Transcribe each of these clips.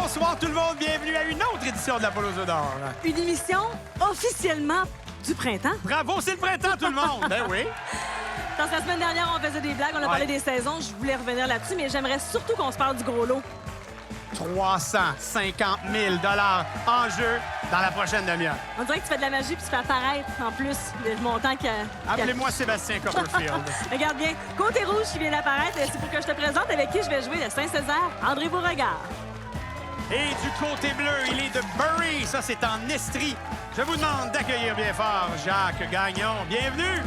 Bonsoir tout le monde, bienvenue à une autre édition de la Pelouse d'or. Une émission officiellement du printemps. Bravo, c'est le printemps tout le monde! Ben oui. Dans la semaine dernière, on faisait des blagues, on a parlé des saisons. Je voulais revenir là-dessus, mais j'aimerais surtout qu'on se parle du gros lot. 350 000 en jeu dans la prochaine demi-heure. On dirait que tu fais de la magie puis tu fais apparaître en plus le montant qu'il y a. Appelez-moi Sébastien Copperfield. Regarde bien, côté rouge qui vient d'apparaître, c'est pour que je te présente avec qui je vais jouer le Saint-Césaire, André Beauregard. Et du côté bleu, il est de Bury. Ça, c'est en Estrie. Je vous demande d'accueillir bien fort Jacques Gagnon. Bienvenue!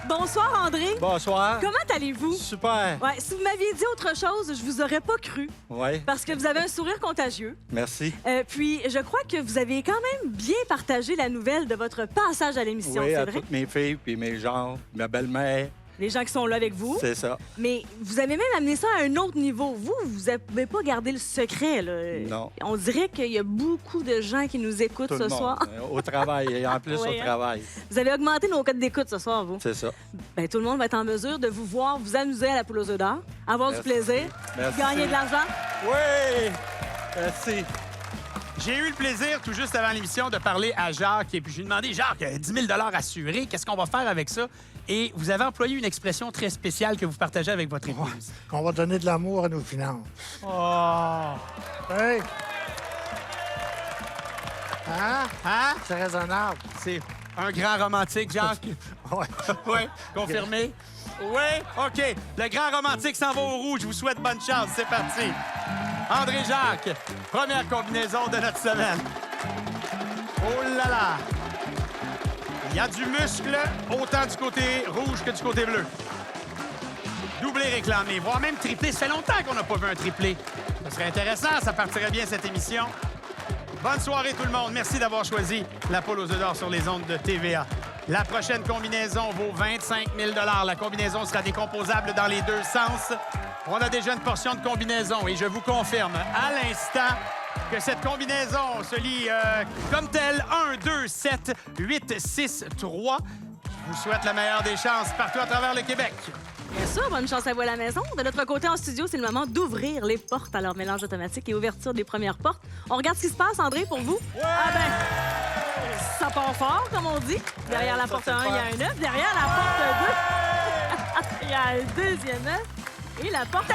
Bonsoir, André. Bonsoir. Comment allez-vous? Super. Ouais, si vous m'aviez dit autre chose, je vous aurais pas cru. Oui. Parce que vous avez un sourire contagieux. Merci. Puis, je crois que vous avez quand même bien partagé la nouvelle de votre passage à l'émission, Oui, c'est à vrai? toutes mes filles, puis mes gens, ma belle-mère. Les gens qui sont là avec vous. C'est ça. Mais vous avez même amené ça à un autre niveau. Vous n'avez pas gardé le secret, là. Non. On dirait qu'il y a beaucoup de gens qui nous écoutent Tout ce le monde. soir. Au travail, et en plus Oui, au hein? travail. Vous avez augmenté nos codes d'écoute ce soir, vous. C'est ça. Ben, tout le monde va être en mesure de vous voir, vous amuser à la poule aux œufs d'or, avoir Merci. du plaisir, Merci. gagner de l'argent. Oui! Merci. J'ai eu le plaisir, tout juste avant l'émission, de parler à Jacques. Et puis, je lui ai demandé, Jacques, 10 000 assurés, qu'est-ce qu'on va faire avec ça? Et vous avez employé une expression très spéciale que vous partagez avec votre épouse. Qu'on va donner de l'amour à nos finances. Oh! Hey! Hein? Hein? C'est raisonnable. C'est un grand romantique, Jacques? Ouais. Oui, confirmé? Oui, OK. Le grand romantique s'en va au rouge. Je vous souhaite bonne chance. C'est parti. André Jacques, première combinaison de notre semaine. Oh là là! Il y a du muscle, autant du côté rouge que du côté bleu. Doublé réclamé, voire même triplé. Ça fait longtemps qu'on n'a pas vu un triplé. Ce serait intéressant, ça partirait bien cette émission. Bonne soirée tout le monde. Merci d'avoir choisi la poule aux œufs d'or sur les ondes de TVA. La prochaine combinaison vaut 25 000 $. La combinaison sera décomposable dans les deux sens. On a déjà une portion de combinaison et je vous confirme à l'instant que cette combinaison se lit comme telle. 1, 2, 7, 8, 6, 3. Je vous souhaite la meilleure des chances partout à travers le Québec. Bien sûr, bonne chance à vous à la maison. De notre côté en studio, c'est le moment d'ouvrir les portes à leur mélange automatique et ouverture des premières portes. On regarde ce qui se passe, André, pour vous? Ah ben, ça part fort, comme on dit. Derrière la ça, porte c'est 1, il y a fort. un œuf. Derrière la porte 2, il y a un deuxième œuf. Et la porte à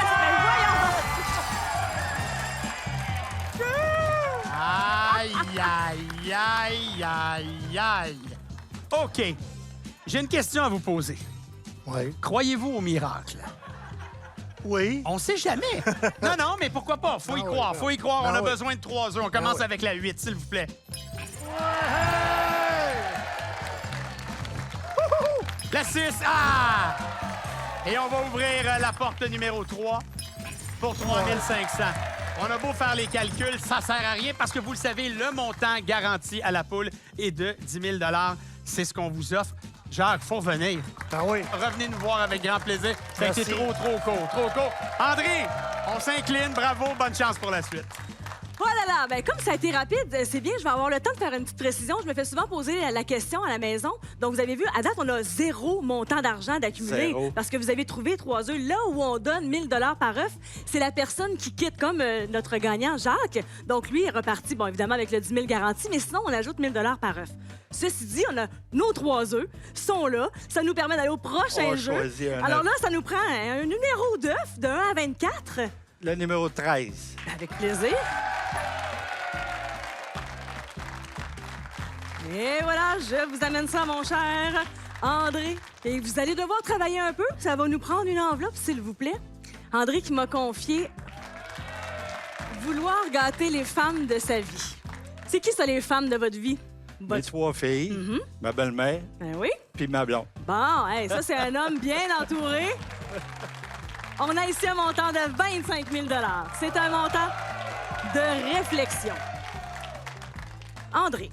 Aïe, aïe, aïe, aïe, aïe. OK. J'ai une question à vous poser. Oui. Croyez-vous au miracle? Oui. On sait jamais. Non, mais pourquoi pas? Faut y Ah croire, oui, faut y croire. On a oui. besoin de 3 œufs. On commence oui. avec la 8, s'il vous plaît. La 6, ah! Et on va ouvrir la porte numéro 3 pour 3 500. On a beau faire les calculs, ça sert à rien parce que vous le savez, le montant garanti à la poule est de 10 000 $. C'est ce qu'on vous offre. Jacques, faut venir. Ah oui. Revenez nous voir avec grand plaisir. Ça a été Merci. trop court. André, on s'incline. Bravo, bonne chance pour la suite. Oh là là, ben comme ça a été rapide, c'est bien, je vais avoir le temps de faire une petite précision. Je me fais souvent poser la question à la maison. Donc, vous avez vu, à date, on a 0 montant d'argent d'accumuler. Zéro. Parce que vous avez trouvé 3 œufs. Là où on donne 1 000 $ par œuf, c'est la personne qui quitte, comme notre gagnant, Jacques. Donc, lui est reparti, bon, évidemment, avec le 10 000 garanti, mais sinon, on ajoute 1 000 $ par œuf. Ceci dit, on a nos 3 œufs, sont là. Ça nous permet d'aller au prochain On jeu. choisit un Alors œuf. là, ça nous prend un numéro d'œuf de 1 à 24. Le numéro 13. Avec plaisir. Et voilà, je vous amène ça, mon cher André. Et vous allez devoir travailler un peu. Ça va nous prendre une enveloppe, s'il vous plaît. André qui m'a confié vouloir gâter les femmes de sa vie. C'est qui ça, les femmes de votre vie? Mes 3 filles, ma belle-mère, Ben oui. puis ma blonde. Bon, hey, ça, c'est un homme bien entouré. On a ici un montant de 25 000 $. C'est un montant de réflexion. André,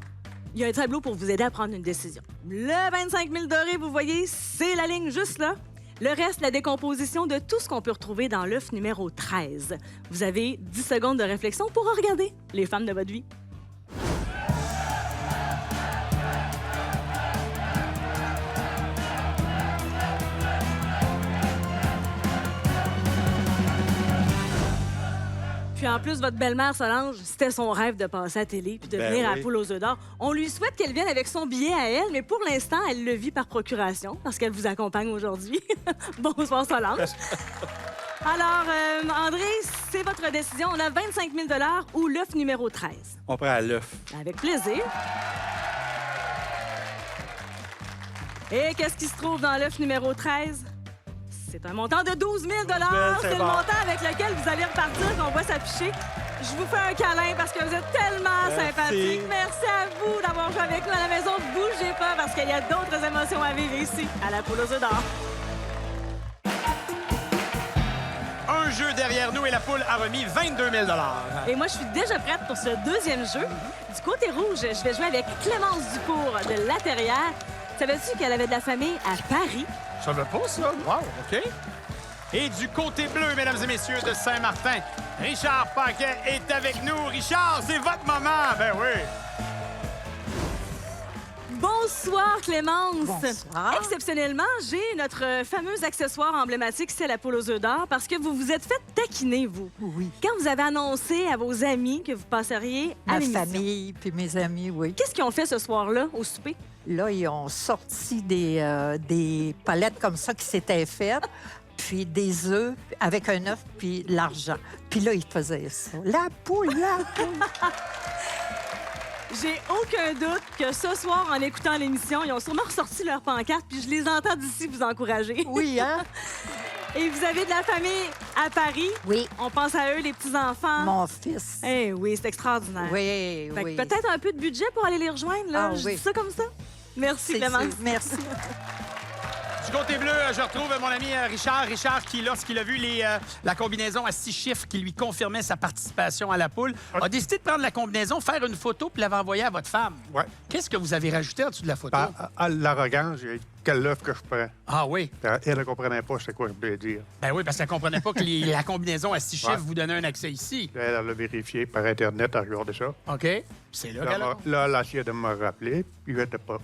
il y a un tableau pour vous aider à prendre une décision. Le 25 000 $, vous voyez, c'est la ligne juste là. Le reste, la décomposition de tout ce qu'on peut retrouver dans l'œuf numéro 13. Vous avez 10 secondes de réflexion pour regarder les femmes de votre vie. en plus, votre belle-mère Solange, c'était son rêve de passer à la télé puis de venir à la oui. poule aux œufs d'or. On lui souhaite qu'elle vienne avec son billet à elle, mais pour l'instant, elle le vit par procuration parce qu'elle vous accompagne aujourd'hui. Bonsoir, Solange. Alors, André, c'est votre décision. On a 25 000 ou l'œuf numéro 13. On prend à l'œuf. Avec plaisir. Et qu'est-ce qui se trouve dans l'œuf numéro 13? C'est un montant de 12 000 c'est C'est le bon. montant avec lequel vous allez repartir, qu'on voit s'afficher. Je vous fais un câlin parce que vous êtes tellement sympathique. Merci à vous d'avoir joué avec nous à la maison. Bougez pas parce qu'il y a d'autres émotions à vivre ici, à la poule aux œufs d'or. Un jeu derrière nous et la poule a remis 22 000 Et moi, je suis déjà prête pour ce deuxième jeu. Du côté rouge, je vais jouer avec Clémence Dufour de La Terrière. Savais-tu qu'elle avait de la famille à Paris? Je savais pas ça. Wow, OK. Et du côté bleu, mesdames et messieurs, de Saint-Martin, Richard Paquet est avec nous. Richard, c'est votre moment. Ben oui. Bonsoir, Clémence. Bonsoir. Exceptionnellement, j'ai notre fameux accessoire emblématique, c'est la poule aux œufs d'or, parce que vous vous êtes fait taquiner, vous. Oui. Quand vous avez annoncé à vos amis que vous passeriez à Ma l'émission. famille puis mes amis, oui. Qu'est-ce qu'ils ont fait ce soir-là au souper? Là, ils ont sorti des palettes comme ça qui s'étaient faites, puis des œufs avec un œuf puis de l'argent. Puis là, ils faisaient ça. La poule. J'ai aucun doute que ce soir, en écoutant l'émission, ils ont sûrement ressorti leur pancarte, puis je les entends d'ici vous encourager. Oui, hein? Et vous avez de la famille à Paris. Oui. On pense à eux, les petits-enfants. Mon fils. Eh oui, c'est extraordinaire. Oui, Fait que oui. peut-être un peu de budget pour aller les rejoindre, là. Ah, Je oui. dis ça comme ça. Merci, C'est- Clémence. Merci. Du côté bleu, je retrouve mon ami Richard. Richard qui, lorsqu'il a vu la combinaison à 6 chiffres qui lui confirmait sa participation à la poule, a décidé de prendre la combinaison, faire une photo puis l'avait envoyée à votre femme. Ouais. Qu'est-ce que vous avez rajouté en dessous de la photo? À l'arrogance, j'ai dit quel œuf que je prends. Ah oui. Elle ne comprenait pas c'est quoi je voulais dire. Ben oui, parce qu'elle comprenait pas que la combinaison à 6 chiffres vous donnait un accès ici. Elle l'a vérifié par Internet, elle a regardé ça. OK. C'est là qu'elle a... Là, elle a essayé de me rappeler, puis je n'étais pas.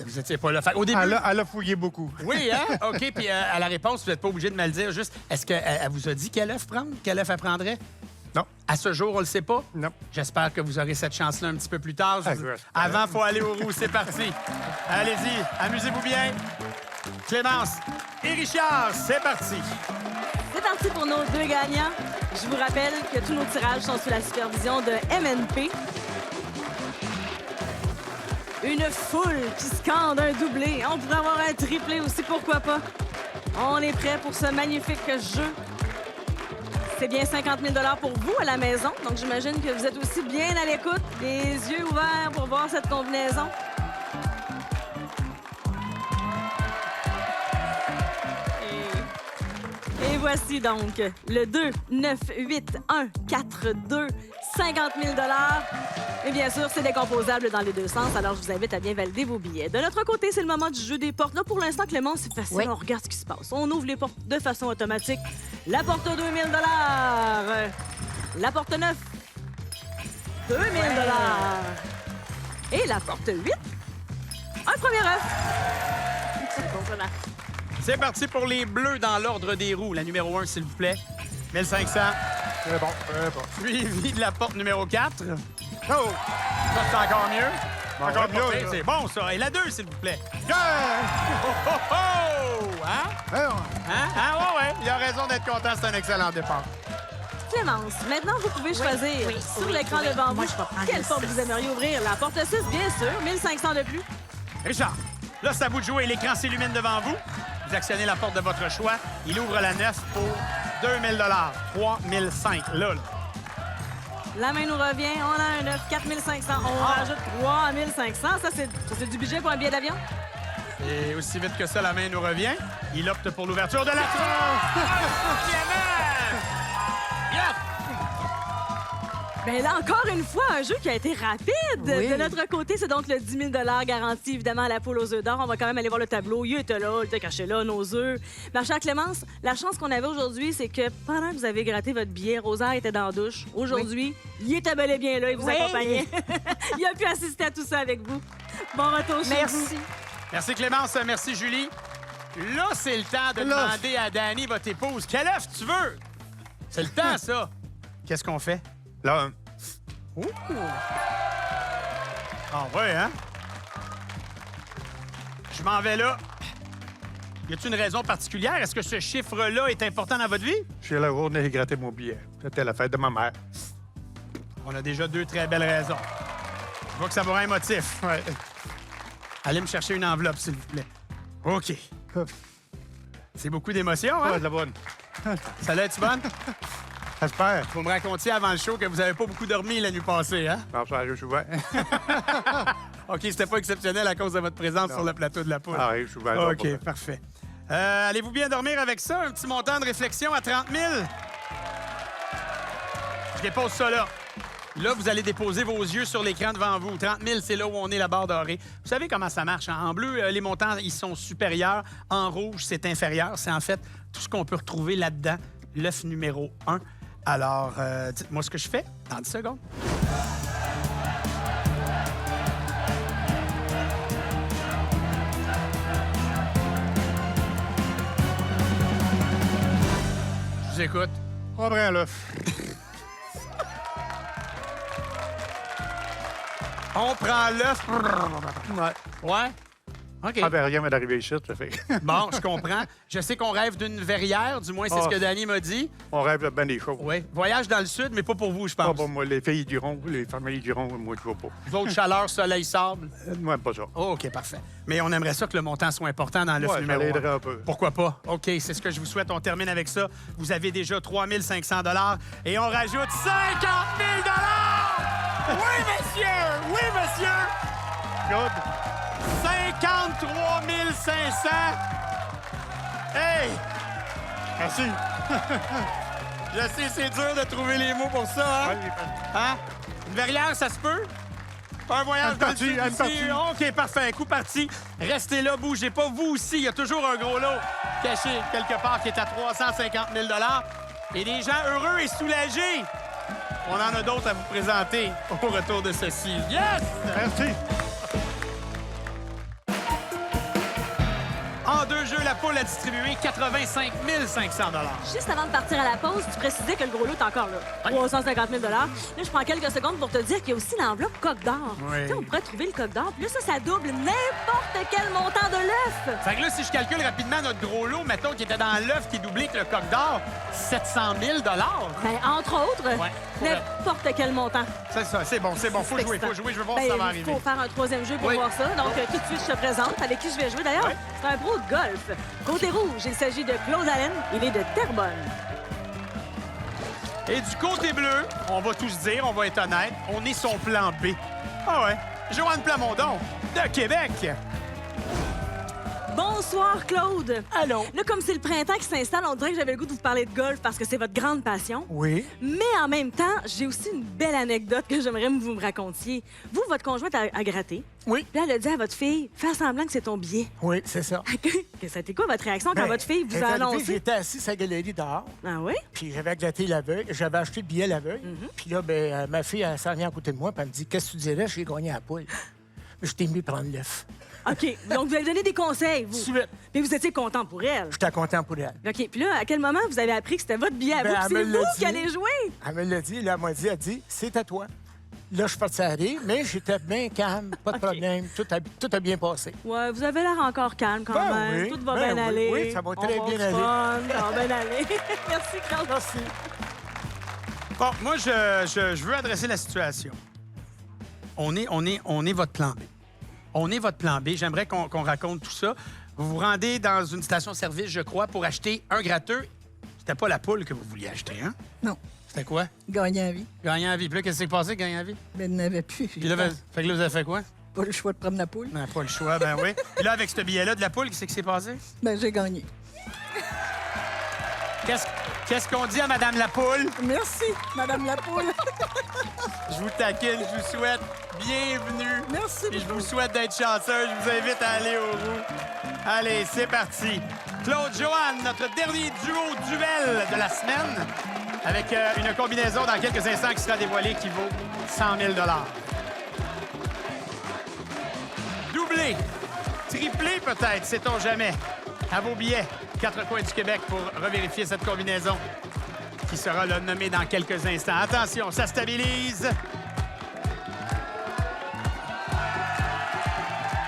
Vous étiez pas là. Fait, au début... Elle a fouillé beaucoup. Oui, hein? OK. Puis à la réponse, vous n'êtes pas obligé de me le dire. Juste, est-ce qu'elle vous a dit quel œuf prendre? Quel œuf elle prendrait? Non. À ce jour, on le sait pas? Non. J'espère que vous aurez cette chance-là un petit peu plus tard. j'espère. Avant, il faut aller au roux. C'est parti. Allez-y. Amusez-vous bien. Clémence et Richard, c'est parti. C'est parti pour nos deux gagnants. Je vous rappelle que tous nos tirages sont sous la supervision de MNP. Une foule qui scande un doublé. On pourrait avoir un triplé aussi, pourquoi pas? On est prêt pour ce magnifique jeu. C'est bien 50 000 pour vous à la maison. Donc, j'imagine que vous êtes aussi bien à l'écoute, les yeux ouverts pour voir cette combinaison. Et voici donc le 2, 9, 8, 1, 4, 2, 50 000 Et bien sûr, c'est décomposable dans les deux sens, alors je vous invite à bien valider vos billets. De notre côté, c'est le moment du jeu des portes. Là, pour l'instant, Clément, c'est facile. Oui. On regarde ce qui se passe. On ouvre les portes de façon automatique. La porte 2 000 La porte 9, 2 000 Et la porte 8, un premier œuf. C'est bon, ça marche. C'est parti pour les bleus dans l'ordre des roues. La numéro 1, s'il vous plaît. 1500. Très bon, très bon. Suivi de la porte numéro 4. Oh! Ça, c'est encore mieux. Encore pas mieux, pire, ça. c'est bon, ça. Et la 2, s'il vous plaît. Yeah! Oh, oh, oh! Hein? Hein? Hein? Ah, ouais. Il a raison d'être content. C'est un excellent départ. Clémence, maintenant, vous pouvez choisir sur l'écran devant vous Moi, je vais prendre quelle le porte 6. vous aimeriez ouvrir. La porte 6, bien sûr, 1500 de plus. Richard, là, c'est à vous de jouer. L'écran s'illumine devant vous. Vous actionnez la porte de votre choix. Il ouvre la 9 pour 2000 3005 là. La main nous revient, on a un 9, 4500, on rajoute 3500. Ça, c'est du budget pour un billet d'avion? Et aussi vite que ça, la main nous revient. Il opte pour l'ouverture de la tranche. Yes! Bien là, encore une fois, un jeu qui a été rapide. Oui. De notre côté, c'est donc le 10 000 garanti, évidemment, à la poule aux œufs d'or. On va quand même aller voir le tableau. Il était là, il était caché là, nos œufs. Ma chère Clémence, la chance qu'on avait aujourd'hui, c'est que pendant que vous avez gratté votre billet, Rosaire était dans la douche. Aujourd'hui, il était bel et bien là, il vous Oui. accompagnait. Il a pu assister à tout ça avec vous. Bon retour chez vous. Merci. Merci Clémence, merci Julie. Là, c'est le temps de L'œuf. demander à Dani, votre épouse, quel œuf tu veux? C'est le temps, ça. Qu'est-ce qu'on fait? Là, Ouh! Ah ouais, hein? Je m'en vais là. Y a-t-il une raison particulière? Est-ce que ce chiffre-là est important dans votre vie? je suis allé au nez et gratter mon billet. C'était la fête de ma mère. On a déjà 2 très belles raisons. Je vois que ça va avoir un motif. Ouais. Allez me chercher une enveloppe, s'il vous plaît. OK. C'est beaucoup d'émotions, hein? Ah, de la bonne. Ça l'a été bonne? J'espère. Vous me racontiez avant le show que vous avez pas beaucoup dormi la nuit passée, hein? Non, ça arrive souvent. OK, c'était pas exceptionnel à cause de votre présence sur le plateau de la poule. Ça arrive souvent. OK, parfait. Allez-vous bien dormir avec ça? Un petit montant de réflexion à 30 000? Je dépose ça là. Là, vous allez déposer vos yeux sur l'écran devant vous. 30 000, c'est là où on est, la barre dorée. Vous savez comment ça marche, hein? En bleu, les montants, ils sont supérieurs. En rouge, c'est inférieur. C'est en fait tout ce qu'on peut retrouver là-dedans. L'œuf numéro 1. Alors, dites-moi ce que je fais dans 10 secondes. Je vous écoute. On prend l'œuf. On prend l'œuf. Ouais. Ouais? OK. Ah, ben, rien m'est arrivé ici, ça fait. Bon, je comprends. Je sais qu'on rêve d'une verrière, du moins c'est ce que Danny m'a dit. On rêve de bien des choses. Oui. Voyage dans le sud, mais pas pour vous, je Pas pense. pour moi, les filles diront, les familles diront, moi, je vois pas. Votre chaleur, soleil, sable. Moi, pas ça. Oh, OK, parfait. Mais on aimerait ça que le montant soit important dans l'œuf Ouais, ça numéro l'aiderait 1. un peu. Pourquoi pas? OK, c'est ce que je vous souhaite. On termine avec ça. Vous avez déjà 3 500 et on rajoute 50 000 Oui, monsieur! Oui, monsieur! Good. 53 500! Hey! Merci. Je sais, c'est dur de trouver les mots pour ça, hein? Ouais, Hein? Une verrière, ça se peut? Un voyage Une dans le partie, sud une ici. partie. OK, parfait. Coup parti. Restez là, bougez pas. Vous aussi, il y a toujours un gros lot caché quelque part qui est à 350 000 et des gens heureux et soulagés. On en a d'autres à vous présenter au retour de ceci. Yes! Merci. En 2 jeux, la poule a distribué 85 500 Juste avant de partir à la pause, tu précisais que le gros lot est encore là. 350 000 Là, je prends quelques secondes pour te dire qu'il y a aussi l'enveloppe coque d'or. Oui. Tu sais, on pourrait trouver le coque d'or. Puis là, ça double n'importe quel montant de l'œuf. Fait que là, si je calcule rapidement notre gros lot, mettons, qui était dans l'œuf qui est doublé avec le coq d'or, 700 000 Ben, entre autres, Ouais, faudrait- n'importe quel montant. C'est ça, c'est bon, c'est bon. Faut jouer, faut jouer. Je veux voir si ça va Ben, arriver. il faut faire un troisième jeu pour Oui. voir ça. Donc, tout de suite, je te présente avec qui je vais jouer. D'ailleurs, Ouais. c'est un pro de golf. Côté rouge, il s'agit de Claude Allen. Il est de Terrebonne. Et du côté bleu, on va tous dire, on va être honnête, on est son plan B. Ah ouais, Joanne Plamondon, de Québec. Bonsoir, Claude. Allô? Là, comme c'est le printemps qui s'installe, on dirait que j'avais le goût de vous parler de golf parce que c'est votre grande passion. Oui. Mais en même temps, j'ai aussi une belle anecdote que j'aimerais que vous me racontiez. Vous, votre conjointe a gratté. Oui. Puis là, elle a dit à votre fille, fais semblant que c'est ton billet. Oui, c'est ça. Que ça a été quoi votre réaction quand Ben, votre fille vous elle est a arrivée, annoncé? J'étais assis à la galerie dehors, Ah oui? puis j'avais gratté l'aveugle. J'avais acheté le billet l'aveugle. Puis là, ben, ma fille, elle s'en vient à côté de moi, puis elle me dit, qu'est-ce que tu dirais? J'ai gagné à la poule. Mais je t'ai mis prendre l'œuf. OK. Donc, vous avez donné des conseils, vous. Suite. Mais vous étiez content pour elle. J'étais content pour elle. OK. Puis là, à quel moment vous avez appris que c'était votre billet à Ben, vous? elle puis me c'est l'a vous dit. qui allez jouer? Elle me l'a dit, là, elle dit, c'est à toi. Là, je suis parti à rire, mais j'étais bien calme, pas de OK. problème. Tout a bien passé. Ouais, vous avez l'air encore calme quand Ben même. oui, Tout va ben bien oui, aller. oui, ça va On très va bien se aller. fun, ça va bien aller. Merci, Claude. Merci. Bon, moi, je veux adresser la situation. On est votre plan B. On est votre plan B. J'aimerais qu'on raconte tout ça. Vous vous rendez dans une station-service, je crois, pour acheter un gratteux. C'était pas la poule que vous vouliez acheter, hein? Non, C'était quoi? gagner à vie. Gagnant à vie. Puis là, qu'est-ce qui s'est passé, gagnant à vie? Mais il n'avait plus. Puis là, fait que là, vous avez fait quoi? Pas le choix de prendre la poule. Non, pas le choix, ben oui. Puis là, avec ce billet-là de la poule, qu'est-ce qui s'est passé? Ben, j'ai gagné. Qu'est-ce qu'on dit à Madame la poule? Merci, Madame la poule. Je vous taquine, je vous souhaite bienvenue. Merci Puis je beaucoup. vous souhaite d'être chanceux. Je vous invite à aller au roux. Allez, c'est parti. Claude Joanne, notre dernier duel de la semaine, avec une combinaison dans quelques instants qui sera dévoilée qui vaut 100 000 Doublé, triplé peut-être, sait-on jamais. À vos billets, 4 coins du Québec pour revérifier cette combinaison qui sera là, nommé dans quelques instants. Attention, ça stabilise.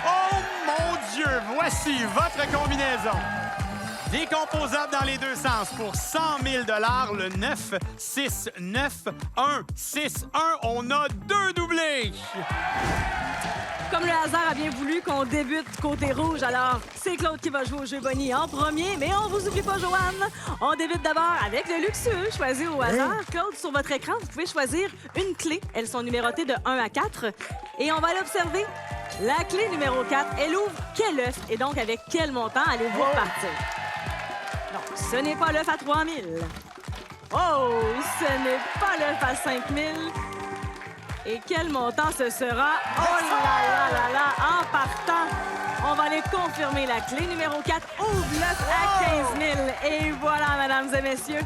Oh mon Dieu! Voici votre combinaison. Décomposable dans les deux sens pour 100 000 $, le 9, 6, 9, 1, 6, 1. On a 2 doublés. Comme le hasard a bien voulu qu'on débute côté rouge, alors c'est Claude qui va jouer au jeu Bonnie en premier, mais on vous oublie pas, Joanne. On débute d'abord avec le luxueux, choisi au hasard. Claude, sur votre écran, vous pouvez choisir une clé. Elles sont numérotées de 1 à 4. Et on va l'observer. La clé numéro 4, elle ouvre quel œuf et donc avec quel montant allez-vous repartir? Non, ce n'est pas l'œuf à 3 000. Oh, ce n'est pas l'œuf à 5 000. Et quel montant ce sera? Oh là là là là! En partant, on va aller confirmer la clé numéro 4. Ouvre l'œuf à 15 000. Et voilà, mesdames et messieurs.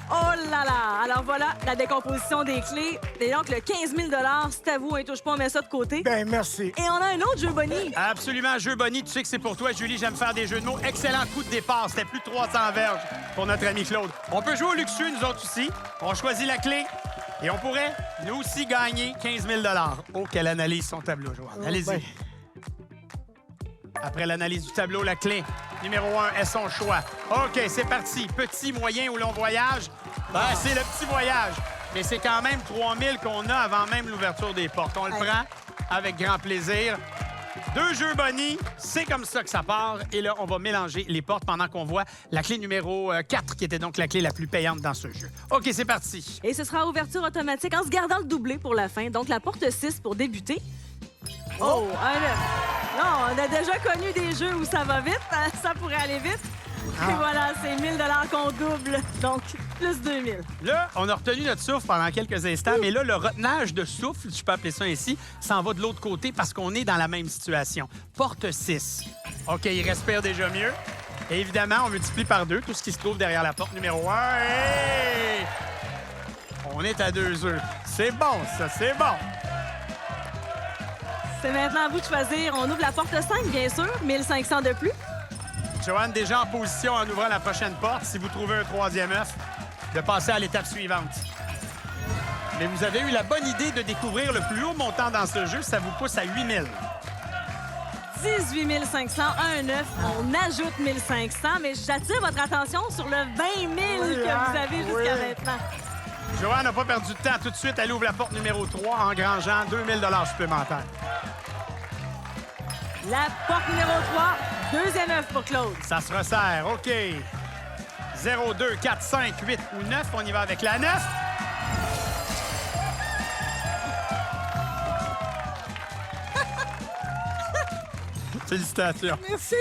Oh là là! Alors voilà la décomposition des clés. Et donc, le 15 000 c'est à vous. Hein, touche pas, on met ça de côté. Ben merci. Et on a un autre jeu Bonnie. Absolument, jeu Bonnie. Tu sais que c'est pour toi, Julie. J'aime faire des jeux de mots. Excellent coup de départ. C'était plus de 300 verges pour notre ami Claude. On peut jouer au luxueux, nous autres aussi. On choisit la clé. Et on pourrait, nous aussi, gagner 15 000 $. Oh, quelle analyse son tableau, Joanne. Allez-y. ben. Après l'analyse du tableau, la clé numéro 1 est son choix. OK, c'est parti. Petit, moyen ou long voyage? Ben, c'est le petit voyage. Mais c'est quand même 3 000 qu'on a avant même l'ouverture des portes. On le prend avec grand plaisir. 2 jeux Bonnie, c'est comme ça que ça part. Et là, on va mélanger les portes pendant qu'on voit la clé numéro 4, qui était donc la clé la plus payante dans ce jeu. OK, c'est parti. Et ce sera ouverture automatique en se gardant le doublé pour la fin. Donc, la porte 6 pour débuter. Oh, un œuf. Non, on a déjà connu des jeux où ça va vite. Ça pourrait aller vite. Et voilà, c'est 1 000 $ qu'on double. Donc, plus 2 000. Là, on a retenu notre souffle pendant quelques instants, mais là, le retenage de souffle, si je peux appeler ça ainsi, s'en va de l'autre côté parce qu'on est dans la même situation. Porte 6. OK, il respire déjà mieux. Et évidemment, on multiplie par 2 tout ce qui se trouve derrière la porte numéro 1. Hey! On est à 2 œufs. C'est bon, ça, c'est bon. C'est maintenant à vous de choisir. On ouvre la porte 5, bien sûr. 1 500 de plus. Joanne, déjà en position en ouvrant la prochaine porte, si vous trouvez un 3e œuf, de passer à l'étape suivante. Mais vous avez eu la bonne idée de découvrir le plus haut montant dans ce jeu. Ça vous pousse à 8 000. 18 500, un œuf. On ajoute 1 500, mais j'attire votre attention sur le 20 000 que vous avez jusqu'à maintenant. Joanne n'a pas perdu de temps. Tout de suite, elle ouvre la porte numéro 3, engrangeant 2 000 $ supplémentaires. La porte numéro 3, deuxième œuf pour Claude. Ça se resserre. OK. 0, 2, 4, 5, 8 ou 9. On y va avec la 9. Félicitations. Merci.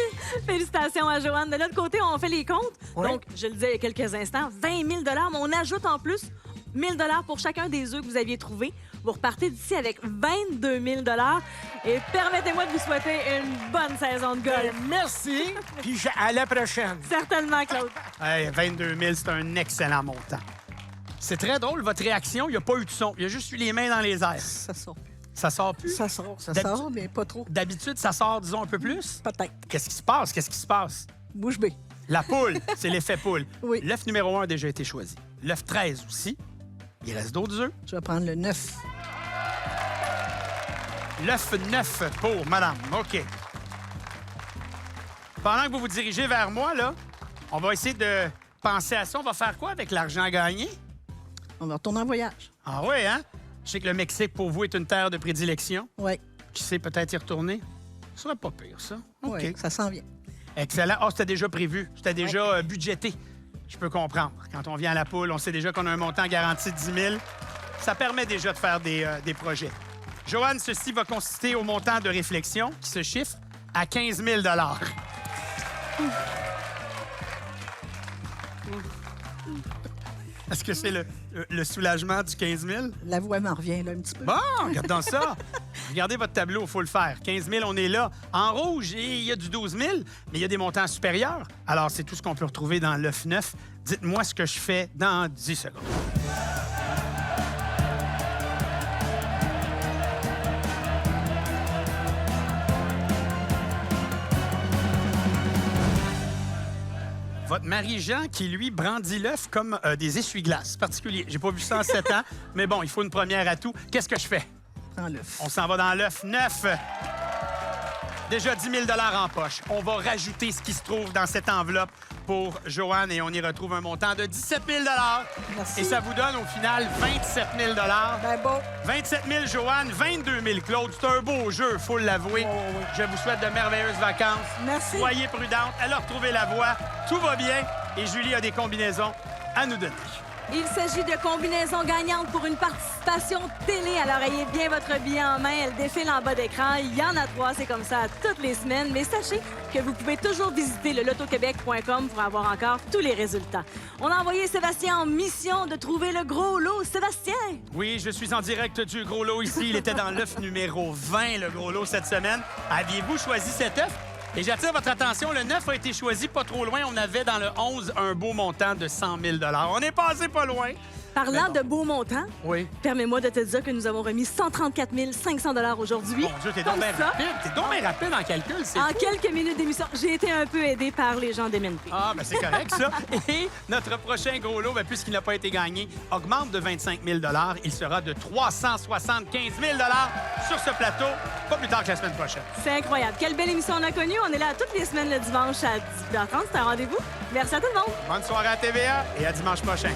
Félicitations à Joanne. De l'autre côté, on fait les comptes. Oui. Donc, je le disais il y a quelques instants, 20 000 $, mais on ajoute en plus 1 000 $ pour chacun des œufs que vous aviez trouvés. Vous repartez d'ici avec 22 000 $. Et permettez-moi de vous souhaiter une bonne saison de golf. Ben, merci. Puis à la prochaine. Certainement, Claude. Hey, 22 000, c'est un excellent montant. C'est très drôle, votre réaction. Il n'y a pas eu de son. Il y a juste eu les mains dans les airs. Ça sort plus. Ça sort plus? Ça D'habitude- sort, mais pas trop. D'habitude, ça sort, disons, un peu plus. Peut-être. Qu'est-ce qui se passe? Qu'est-ce qui se passe? Bouche bée. La poule, c'est l'effet poule. Oui. L'œuf numéro 1 a déjà été choisi. L'œuf 13 aussi. Il reste d'autres œufs. Je vais prendre le 9. L'œuf 9 pour madame. OK. Pendant que vous vous dirigez vers moi, là, on va essayer de penser à ça. On va faire quoi avec l'argent gagné? On va retourner en voyage. Ah oui, hein? Je sais que le Mexique, pour vous, est une terre de prédilection. Oui. Qui sait peut-être y retourner? Ce serait pas pire, ça. OK. Oui, ça s'en vient. Excellent. Ah, c'était déjà prévu. C'était déjà budgété. Je peux comprendre. Quand on vient à la poule, on sait déjà qu'on a un montant garanti de 10 000. Ça permet déjà de faire des projets. Joanne, ceci va consister au montant de réflexion qui se chiffre à 15 000 $. Est-ce que c'est le soulagement du 15 000? La voix m'en revient là un petit peu. Bon, regardons ça. Regardez votre tableau, il faut le faire. 15 000, on est là. En rouge, et il y a du 12 000, mais il y a des montants supérieurs. Alors, c'est tout ce qu'on peut retrouver dans l'œuf 9. Dites-moi ce que je fais dans 10 secondes. votre mari Jean qui, lui, brandit l'œuf comme des essuie-glaces particuliers. J'ai pas vu ça en 7 ans, mais bon, il faut une première à tout. Qu'est-ce que je fais? Prends l'œuf. On s'en va dans l'œuf 9. Déjà 10 000 en poche. On va rajouter ce qui se trouve dans cette enveloppe pour Joanne et on y retrouve un montant de 17 000 Merci. Et ça vous donne au final 27 000 Ben bon. 27 000 Joanne, 22 000 Claude. C'est un beau jeu, faut l'avouer. Je vous souhaite de merveilleuses vacances. Merci. Soyez prudentes. Allez retrouver la voie. Tout va bien. Et Julie a des combinaisons à nous donner. Il s'agit de combinaisons gagnantes pour une participation télé. Alors, ayez bien votre billet en main. Elle défile en bas d'écran. Il y en a 3, c'est comme ça toutes les semaines. Mais sachez que vous pouvez toujours visiter le lotoquebec.com pour avoir encore tous les résultats. On a envoyé Sébastien en mission de trouver le gros lot. Sébastien! Oui, je suis en direct du gros lot ici. Il était dans l'œuf numéro 20, le gros lot, cette semaine. Aviez-vous choisi cet œuf? Et j'attire votre attention, le 9 a été choisi pas trop loin. On avait dans le 11 un beau montant de 100 000 On est passé pas loin. Parlant de beaux montants, Oui. permets-moi de te dire que nous avons remis 134 500 aujourd'hui. Mon Dieu, t'es Comme donc bien ça, rapide. T'es donc bien rapide en calcul, c'est en fou. quelques minutes d'émission, j'ai été un peu aidée par les gens d'MNP. Ah, ben c'est correct, ça. Et notre prochain gros lot, ben, puisqu'il n'a pas été gagné, augmente de 25 000 Il sera de 375 000 sur ce plateau, pas plus tard que la semaine prochaine. C'est incroyable. Quelle belle émission on a connue. On est là toutes les semaines le dimanche à 18h30. C'est un rendez-vous. Merci à tout le monde. Bonne soirée à TVA et à dimanche prochain.